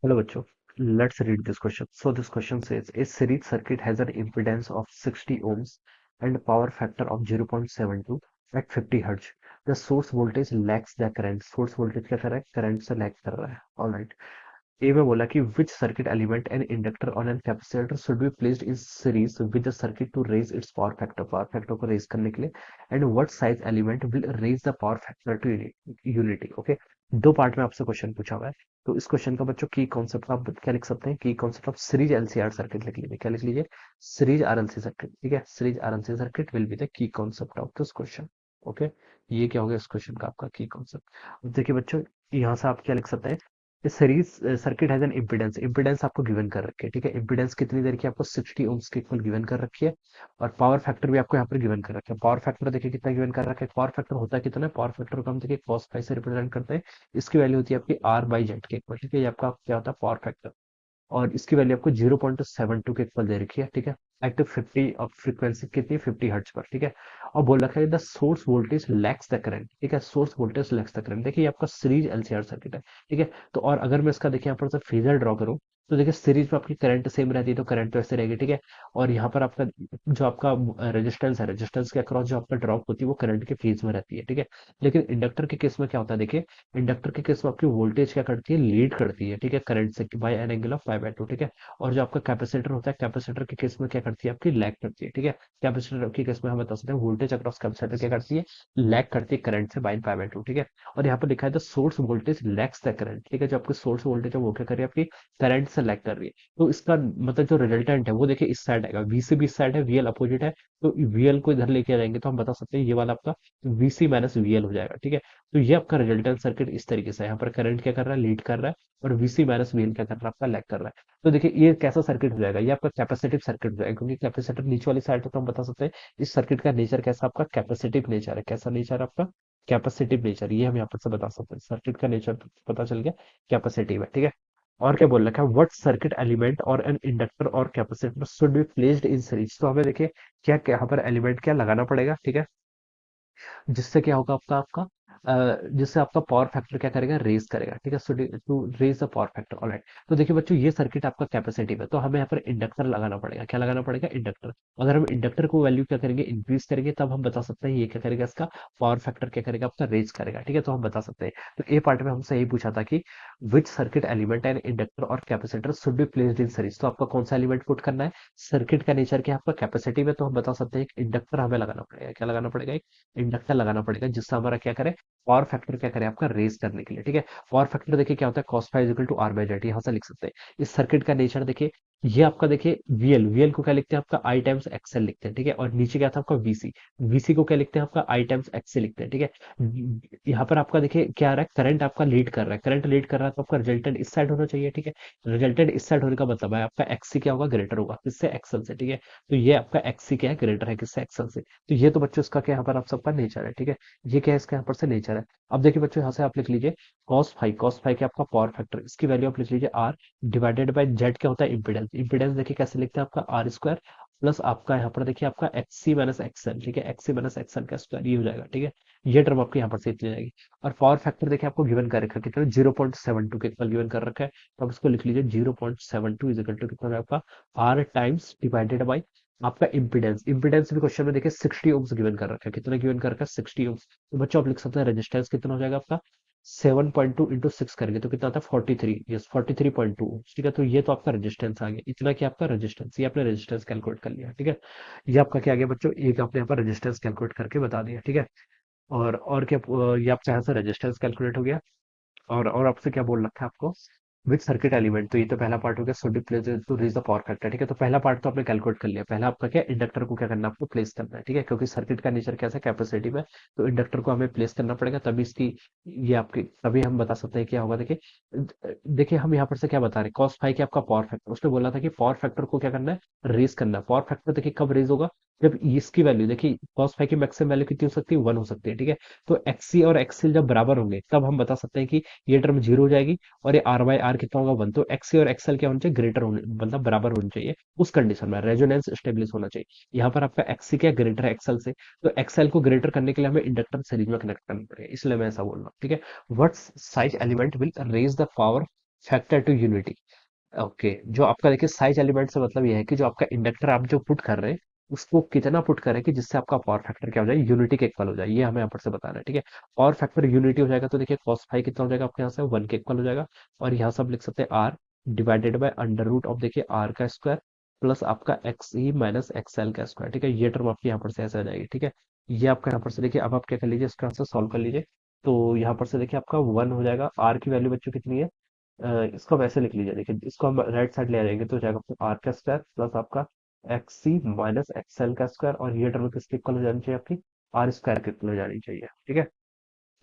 Hello, Bacho. Let's read this question. So this question says a series circuit has an impedance of 60 ohms and a power factor of 0.72 at 50 hertz. The source voltage lags the current. Source voltage क्या कर रहा है? Current से lag कर रहा है. All right. ए में बोला कि which circuit element an inductor on an capacitor should be placed in series with the circuit to raise its power factor को raise करने के लिए, and what size element will raise the power factor to unity. Okay, दो part में आपसे question पूछा हुआ है. तो इस क्वेश्चन का बच्चों की कॉन्सेप्ट आप क्या लिख सकते हैं? की concept of series LCR circuit लिख लीजिए. क्या लिख लीजिए? Series RLC circuit. ठीक है, series RLC circuit will be the key concept of this question. Okay, ये क्या हो गया इस क्वेश्चन का आपका की कॉन्सेप्ट. देखिए बच्चों, यहाँ से आप क्या लिख सकते हैं? Series circuit has an impedance. Impedance आपको गिवन कर रखी है. ठीक है, इम्पीडेंस कितनी देर की? आपको 60 ओम्स के इक्वल गिवन कर रखी है. और पावर फैक्टर भी आपको यहाँ पर गिवन कर रखा है. पावर फैक्टर देखिए कितना गिवन कर रखा है. पावर फैक्टर होता है कितना? पावर फैक्टर को हम देखिए cos फाई से रिप्रेजेंट करते हैं. इसकी वैल्यू होती है आपकी आर बाई जेड के इक्वल. ठीक है, ये आपका क्या होता है? Power factor. और इसकी वैल्यू आपको 0.72 के इक्वल दे रखी है. ठीक है, एट 50 ऑफ फ्रीक्वेंसी कितनी? 50 हर्ट्ज पर. ठीक है, और बोल रखा है the source voltage lakhs the current. ठीक है, source voltage lakhs the current. देखिए ये आपका सीरीज एलसीआर सर्किट है. ठीक है, तो और अगर मैं इसका देखिए यहाँ पर से फेजर ड्रॉ करूँ, तो देखिए सीरीज में आपकी करंट सेम रहती है, तो करंट तो ऐसे रहेगी. ठीक है, और यहाँ पर आपका जो आपका रेजिस्टेंस है, रेजिस्टेंस के अक्रॉस जो आपका ड्रॉप होती है वो करंट के फेज में रहती है. ठीक है, लेकिन इंडक्टर के केस में क्या होता है? देखिए इंडक्टर के केस में आपकी वोल्टेज क्या करती है? लीड करती है. ठीक है, करंट से by an angle of pi by 2. ठीक है, और जो आपका कैपेसिटर होता है, कैपेसिटर के केस में क्या करती है? आपकी लैग करती है. ठीक है, कैपेसिटर के केस में हम बता सकते हैं वोल्टेज अक्रॉस कैपेसिटर क्या करती है? लैग करती है करंट से बाय पाई बाय 2. ठीक है, और यहाँ पर लिखा है the source voltage lags the current. ठीक है, जो आपकी सोर्स वोल्टेज है वो क्या कर रही है? आपकी करंट से लैग कर रही है. तो इसका मतलब जो रिजल्टेंट है वो देखिए इस साइड आएगा. वीसी भी इस साइड है, वीएल अपोजिट है, तो वीएल को इधर लेके जाएंगे तो हम बता सकते हैं ये वाला आपका वीसी माइनस वीएल हो जाएगा. ठीक है, तो ये आपका रिजल्टेंट सर्किट इस तरीके से है. यहाँ पर करंट क्या कर रहा है? लीड कर रहा है, और वीसी माइनस वीएल क्या कर रहा है? आपका लैग कर रहा है. तो देखिए ये कैसा सर्किट हो जाएगा? ये आपका कैपेसिटिव सर्किट हो जाएगा, क्योंकि कैपेसिटर नीचे वाली साइड है, तो हम बता सकते हैं इस सर्किट का नेचर कैसा? आपका कैपेसिटिव नेचर है. कैसा नेचर है आपका? Capacitive nature. ये हम यहाँ पर से बता सकते हैं, सर्किट का नेचर पता चल गया, कैपेसिटिव है. ठीक है, और क्या बोल रखा है? व्हाट सर्किट एलिमेंट और एन इंडक्टर और capacitor should be placed in series. तो हमें देखिए क्या क्या यहाँ पर एलिमेंट क्या लगाना पड़ेगा. ठीक है, जिससे क्या होगा आपका आपका जिससे आपका पावर फैक्टर क्या करेगा? रेज करेगा. ठीक है, so to raise the power factor. Alright, तो देखिए बच्चों ये सर्किट आपका कैपेसिटिव है, तो हमें यहाँ पर इंडक्टर लगाना पड़ेगा. क्या लगाना पड़ेगा? इंडक्टर. अगर हम इंडक्टर को वैल्यू क्या करेंगे? इंक्रीज करेंगे, तब हम बता सकते हैं ये क्या करेगा? इसका पावर फैक्टर क्या करेगा? आपका रेज करेगा. ठीक है, तो हम बता सकते हैं. तो ए पार्ट में हमसे यही पूछा था कि which circuit element and inductor और capacitor should be placed in series. तो आपका कौन सा एलिमेंट पुट करना है? सर्किट का नेचर क्या है? आपका कैपेसिटिव है, तो हम बता सकते हैं एक इंडक्टर हमें लगाना पड़ेगा. क्या लगाना पड़ेगा? इंडक्टर लगाना पड़ेगा, जिससे हमारा क्या करे? पावर फैक्टर क्या करे? आपका रेज करने के लिए. ठीक है, पावर फैक्टर देखिए क्या होता है? cos five equal to R by Z. यहाँ से लिख सकते हैं इस सर्किट का नेचर. देखिए ये आपका देखिए वीएल, वीएल को क्या लिखते हैं? आपका आई टाइम्स एक्सएल लिखते हैं. ठीक है, और नीचे क्या था आपका वीसी, वीसी को क्या लिखते हैं? आपका आई टाइम्स एक्सएल लिखते हैं. ठीक है, यहाँ पर आपका देखिए क्या आ रहा है? करंट आपका लीड कर रहा है. करंट लीड कर रहा है, तो आपका रिजल्टेंट इस साइड होना चाहिए. ठीक है, रिजल्टेंट इस साइड होने का मतलब है आपका एक्सी क्या होगा? ग्रेटर होगा किससे? एक्सएल से. ठीक है, तो ये आपका एक्सी क्या है? ग्रेटर है किससे? एक्सएल से. तो ये तो बच्चों इसका क्या यहाँ पर आप सबका नेचर है. ठीक है, ये क्या है? इसका यहाँ पर से नेचर है. अब देखिए बच्चों यहाँ से आप लिख लीजिए cos फाइव के आपका पावर फैक्टर, इसकी वैल्यू आप लिख लीजिए आर डिवाइडेड बाय जेड. क्या होता है? इंपीडेंस. इंपीडेंस देखिए कैसे लिखते हैं? आपका आर स्क्वायर प्लस आपका यहाँ पर देखिए आपका एक्सी माइनस एक्सएल. ठीक है, एक्सी माइनस एक्सएल का स्क्वायर ये हो जाएगा. ठीक है, ये टर्म आपकी यहाँ पर से इतनी जाएगी. और पावर फैक्टर देखिए आपको गिवन कर रखा है कितना? 0.72 के इक्वल गिवन कर रखा है, तो आप इसको लिख लीजिए 0.72 इज इक्वल टू कितना है आपका? आर टाइम्स डिवाइडेड बाई आपका इम्पीडेंस. इम्पीडेंस भी क्वेश्चन में देखिए 60 ओम्स गिवन कर रखा है. कितना गिवन कर रखा है? 60 ओम्स. तो बच्चों आप लिख सकते हैं रेजिस्टेंस कितना हो जाएगा आपका? 7.2 इंटू 6 करेंगे तो कितना आता है? 43. यस, 43.2. ठीक है, तो ये तो आपका रेजिस्टेंस आ गया. इतना क्या आपका रेजिस्टेंस? ये आपने रेजिस्टेंस कैलकुलेट कर लिया. ठीक है, ये आपका क्या आ गया बच्चों? एक आपने यहाँ पर रेजिस्टेंस कैलकुलेट करके बता दिया. ठीक है, और क्या ये आपका यहाँ से रेजिस्टेंस कैलकुलेट हो गया. और आपसे क्या बोल रखा है आपको? Which circuit element. तो ये तो पहला पार्ट हो गया, should be place to reach the power factor. ठीक है, तो पहला पार्ट तो आपने कैलकुलेट कर लिया. पहला आपका क्या? इंडक्टर को क्या करना है? आपको प्लेस करना है. ठीक है, क्योंकि सर्किट का नेचर कैसा? कैपेसिटिव है, तो इंडक्टर को हमें प्लेस करना पड़ेगा, तभी इसकी ये आपकी तभी हम बता सकते हैं क्या होगा. देखिए देखिए हम यहाँ पर से क्या बता रहे हैं? cos फाइव की आपका पावर फैक्टर, उसने बोला था कि पावर फैक्टर को क्या करना है? रेज करना है. पावर फैक्टर देखिए कब रेज होगा? जब इसकी वैल्यू देखिए cos फाइव की मैक्सिमम वैल्यू कितनी हो सकती है? 1 हो सकती है. ठीक है, तो एक्सी और एक्सएल जब बराबर होंगे तब हम बता सकते हैं कि ये टर्म जीरो हो जाएगी, और ये आर बाई आर कितना होगा? 1. तो एक्सी और एक्सएल क्या होना चाहिए? ग्रेटर होने मतलब बराबर होनी चाहिए. उस कंडीशन में रेजोनेंस स्टेब्लिश होना चाहिए. यहाँ पर आपका एक्सी क्या ग्रेटर है? एक्सएल से, तो एक्सएल को ग्रेटर करने के लिए हमें इंडक्टर सीरीज में कनेक्ट करना पड़ेगा, इसलिए मैं ऐसा बोल रहा हूँ. ठीक है, what size element will raise the power factor to unity. Okay, जो आपका देखिए साइज एलिमेंट से मतलब ये है कि जो आपका इंडक्टर आप जो पुट कर रहे हैं उसको कितना पुट करें कि जिससे आपका पावर फैक्टर क्या हो जाए, यूनिटी के इक्वल हो जाए, ये हमें यहाँ पर से बताना है। ठीक है, पावर फैक्टर यूनिटी हो जाएगा तो देखिए कॉस फाई कितना हो जाएगा आपके यहाँ से 1 के इक्वल हो जाएगा। और यहाँ से आप लिख सकते हैं R divided by under root of देखिए आर का स्क्वायर प्लस आपका X E minus X L का स्क्वायर। ठीक है, ये टर्म आपकी यहाँ पर से ऐसे आ जाएगी। ठीक है, ये आपका यहाँ पर से देखिए, अब आप क्या कर लीजिए, इसका आंसर सॉल्व कर लीजिए। तो यहाँ पर से देखिए आपका 1 हो जाएगा। आर की वैल्यू बच्चों कितनी है, इसको वैसे लिख लीजिए, देखिए इसको हम राइट साइड ले आ जाएंगे तो हो जाएगा आपको आर का स्क्वायर प्लस आपका X C minus X L का स्क्वायर, और ये टर्म किसके इक्वल हो जानी चाहिए आपकी, आर स्क्वायर के इक्वल हो जानी चाहिए। ठीक है,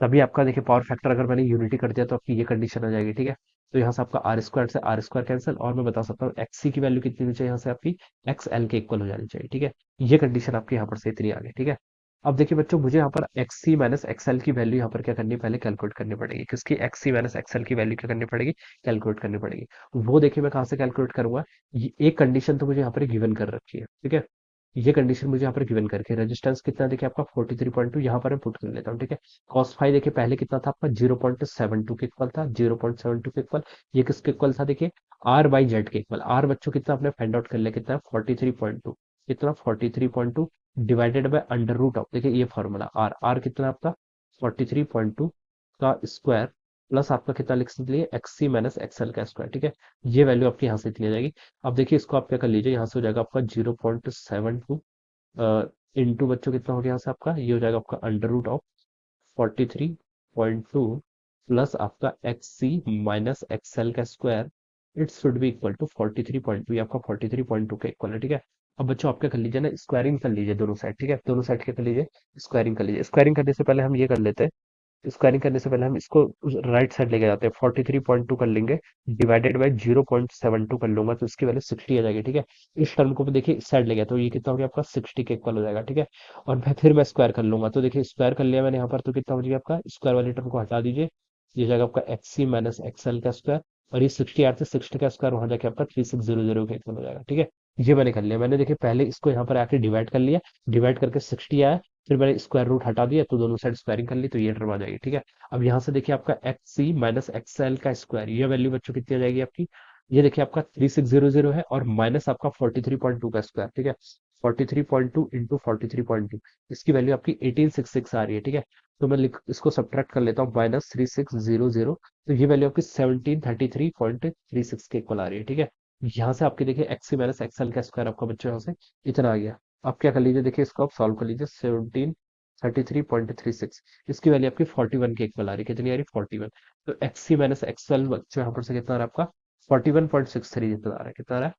तभी आपका देखिए पावर फैक्टर अगर मैंने यूनिटी कर दिया तो आपकी ये कंडीशन आ जाएगी। ठीक है, तो यहाँ से आपका आर स्क्वायर से आर स्क्वायर कैंसिल, और मैं बता सकता हूँ एक्स सी की वैल्यू कितनी होनी चाहिए, यहाँ से आपकी एक्स एल के इक्वल हो जानी चाहिए। ठीक है, ये कंडीशन आपकी यहाँ पर से इतनी आ गई। ठीक है, अब देखिए बच्चों, मुझे यहाँ पर x C minus X L की वैल्यू यहाँ पर क्या करनी है, पहले कैलकुलेट करनी पड़ेगी। किसकी, x C minus X L की वैल्यू क्या करनी पड़ेगी, कैलकुलेट करनी पड़ेगी। वो देखिए मैं कहाँ से कैलकुलेट करूंगा, एक कंडीशन तो मुझे यहाँ पर गिवन कर रखी है। ठीक है, ये कंडीशन मुझे यहाँ पर गिवन करके रेजिस्टेंस कितना देखिए आपका 43.2, यहाँ पर मैं पुट कर लेता हूँ। ठीक है, कॉस फाई देखिए पहले कितना था आपका 0.72 के इक्वल था, 0.72 के इक्वल। ये किसके इक्वल था देखिए, आर बाई जेड के इक्वल। आर बच्चों कितना आपने फाइंड आउट कर लिया, कितना 43.2, कितना 43.2 divided by under root of देखिए ये फॉर्मूला आर, आर कितना आपका 43.2 का स्क्वायर प्लस आपका कितना लिख लिए एक्स सी माइनस एक्सएल का स्क्वायर। ठीक है, ये वैल्यू आपकी यहाँ से इतनी आ जाएगी। अब देखिए इसको आप क्या कर लीजिए, यहाँ से हो जाएगा आपका 0.72 इंटू बच्चों कितना हो गया यहाँ से आपका, ये हो जाएगा आपका अंडर रूट ऑफ 43.2 प्लस आपका एक्स सी माइनस एक्सएल का square, it should be equal to 43.2, ये आपका 43.2 के इक्वल है। ठीक है, अब बच्चों आप क्या कर लीजिए ना, स्क्वायरिंग कर लीजिए दोनों साइड। ठीक है, दोनों साइड क्या कर लीजिए, स्क्वायरिंग कर लीजिए। स्क्वायरिंग करने से पहले हम ये कर लेते हैं, स्क्वायरिंग करने से पहले हम इसको राइट साइड लेके जाते हैं, 43.2 कर लेंगे डिवाइडेड बाई 0.72 कर लूंगा तो इसकी वैल्यू 60 आ जाएगी। ठीक है, इस टर्म को भी देखिए इस साइड ले गया तो ये कितना हो गया आपका 60 के इक्वल हो जाएगा। ठीक है, और मैं स्क्वायर कर लूंगा तो देखिए स्क्वायर कर लिया मैंने यहाँ पर तो कितना हो जाएगा आपका, स्क्वायर वाले टर्म को हटा दीजिए, ये हो जाएगा आपका एक्स सी माइनस एक्सएल का स्क्वायर, और ये 60 आर से 60 का स्क्वायर वहां जाके आपका 3600 के इक्वल हो जाएगा। ठीक है, ये मैंने कर लिया, मैंने देखिए पहले इसको यहाँ पर आके डिवाइड कर लिया, डिवाइड करके 60 आया, फिर मैंने स्क्वायर रूट हटा दिया तो दोनों साइड स्क्वायरिंग कर ली तो ये टर्म आ जाएगी। ठीक है, अब यहाँ से देखिए आपका एक्स सी माइनस एक्सएल का स्क्वायर, ये वैल्यू बच्चों कितनी आ जाएगी आपकी, ये देखिए आपका 3600 है और माइनस आपका 43.2 का स्क्वायर। ठीक है, 43.2 इंटू 43.2, इसकी वैल्यू आपकी 1866 आ रही है। ठीक है, तो मैं लिख इसको सब्ट्रैक्ट कर लेता हूँ, माइनस 3600, तो ये वैल्यू आपकी 1733.36 के इक्वल आ रही है। ठीक है, यहाँ से आपकी देखिए एक्स सी माइनस एक्सएल का स्क्वायर आपका बच्चों यहाँ से इतना आ गया। आप क्या कर लीजिए, देखिए इसको आप सॉल्व कर लीजिए, 1733.36, इसकी वैल्यू आपकी 41 के इक्वल आ रही है, कितनी आ रही है 41। तो एक्स सी माइनस एक्सएल बच्चों यहाँ पर से कितना आ रहा है आपका 41.63 जितना आ रहा है, कितना आ रहा है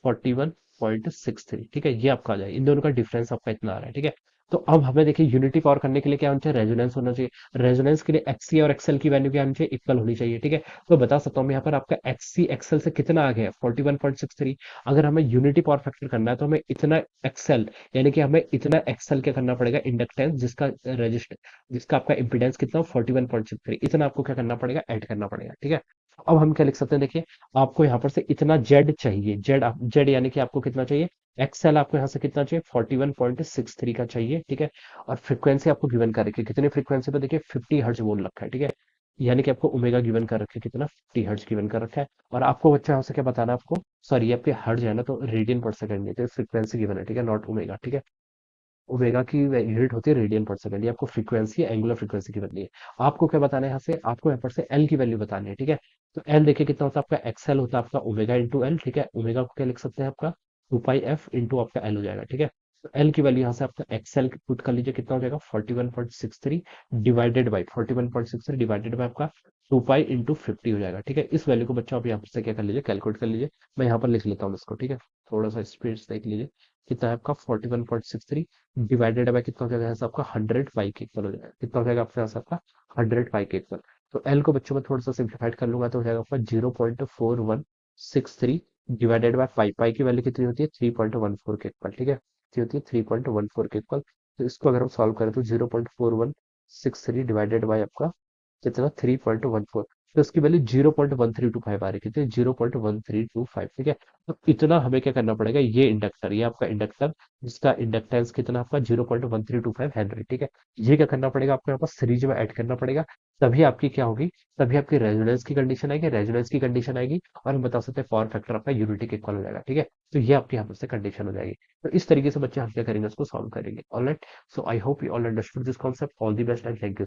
41.63। ठीक है, ये आपका आ जाए, इन दोनों का डिफरेंस आपका इतना आ रहा है। ठीक है, तो अब हमें देखिए यूनिटी पावर करने के लिए क्या होना चाहिए, रेजोनेंस होना चाहिए। रेजोनेंस के लिए एक्ससी और एक्सएल की वैल्यू क्या होनी चाहिए, इक्वल होनी चाहिए। ठीक है, तो बता सकता हूँ यहाँ पर आपका एक्ससी एक्सएल से कितना आ गया 41.63। अगर हमें यूनिटी पावर फैक्टर करना है तो हमें इतना एक्सएल, यानी कि हमें इतना एक्सएल क्या करना पड़ेगा, इंडक्टेंस जिसका रजिस्टर जिसका आपका इंपीडेंस कितना 41.63, इतना आपको क्या करना पड़ेगा, ऐड करना पड़ेगा। ठीक है, अब हम क्या लिख सकते हैं देखिए, आपको यहाँ पर से इतना जेड चाहिए, जेड यानी कि आपको कितना चाहिए, एक्सएल आपको यहाँ से कितना चाहिए 41.63 का चाहिए। ठीक है, और फ्रीक्वेंसी आपको गिवन कर रखी है, कितनी फ्रीक्वेंसी पे देखिए 50 हर्ट्ज बोल रखा है। ठीक है, यानी कि आपको ओमेगा गिवन कर रखा है, कितना 50 हर्ट्ज गिवन कर रखा है। और आपको बच्चा यहाँ से क्या बताना है आपको, सॉरी ये आपके हर्ट्ज है ना, तो रेडियन पर सेकंड नहीं, तो फ्रीक्वेंसी गिवन है। ठीक है, नॉट ओमेगा। ठीक है, ओमेगा की यूनिट होती है रेडियन पर सेकंड, ये आपको फ्रीक्वेंसी एंगुलर फ्रीक्वेंसी की बननी है। आपको क्या बताना है यहाँ से, आपको यहाँ पर से एल की वैल्यू बतानी है। ठीक है, तो एल देखिए कितना होता है आपका, एक्सएल होता है आपका ओमेगा इंटू एल। ठीक है, ओमेगा को क्या लिख सकते हैं आपका 2 पाई एफ इंटू आपका एल हो जाएगा। ठीक है, तो एल की वैल्यू यहाँ से आपका एक्सएल पुट कर लीजिए, कितना हो जाएगा 41.63 डिवाइडेड बाई 41.63 डिवाइडेड बाई आपका 2 पाई इंटू 50 हो जाएगा। ठीक है, इस वैल्यू को बच्चों आप यहाँ से क्या कर लीजिए, कैलकुलेट कर लीजिए। मैं यहाँ पर लिख लेता हूँ इसको। ठीक है, थोड़ा सा स्पीड से देख लीजिए, कितना है आपका 41.63 डिवाइडेड बाय कितना हो जाएगा यहाँ से आपका 100 पाई के इक्वल हो जाएगा, कितना हो जाएगा आपके यहाँ से आपका 100 पाई के इक्वल। तो एल को बच्चों में थोड़ा सा सिंप्लीफाइड कर लूंगा तो हो जाएगा आपका 0.4163 डिवाइडेड बाय पाई, पाई की वैल्यू कितनी होती है 3.14 के इक्वल। ठीक है, कितनी होती है 3.14 के इक्वल। तो इसको अगर हम सॉल्व करें तो 0.4163 डिवाइडेड बाय आपका कितना 3.14, तो इसकी वैल्यू 0.1325 आ रही है, कितनी 0.1325। ठीक है, तो इतना हमें क्या करना पड़ेगा, ये इंडक्टर, ये आपका इंडक्टर जिसका इंडक्टेंस कितना आपका 0.1325 हेनरी। ठीक है, ये क्या करना पड़ेगा आपको यहाँ पर सीरीज में ऐड करना पड़ेगा, तभी आपकी क्या होगी, तभी आपकी रेजोनेंस की कंडीशन आएगी, रेजोनेंस की कंडीशन आएगी और हम बता सकते हैं पावर फैक्टर आपका यूनिटी के इक्वल हो जाएगा, ठीक है। तो ये आपकी यहाँ पर से कंडीशन हो जाएगी। तो इस तरीके से बच्चे हम क्या करेंगे, उसको सॉल्व करेंगे। Alright, so I hope you all understood this concept. All the best and thank you.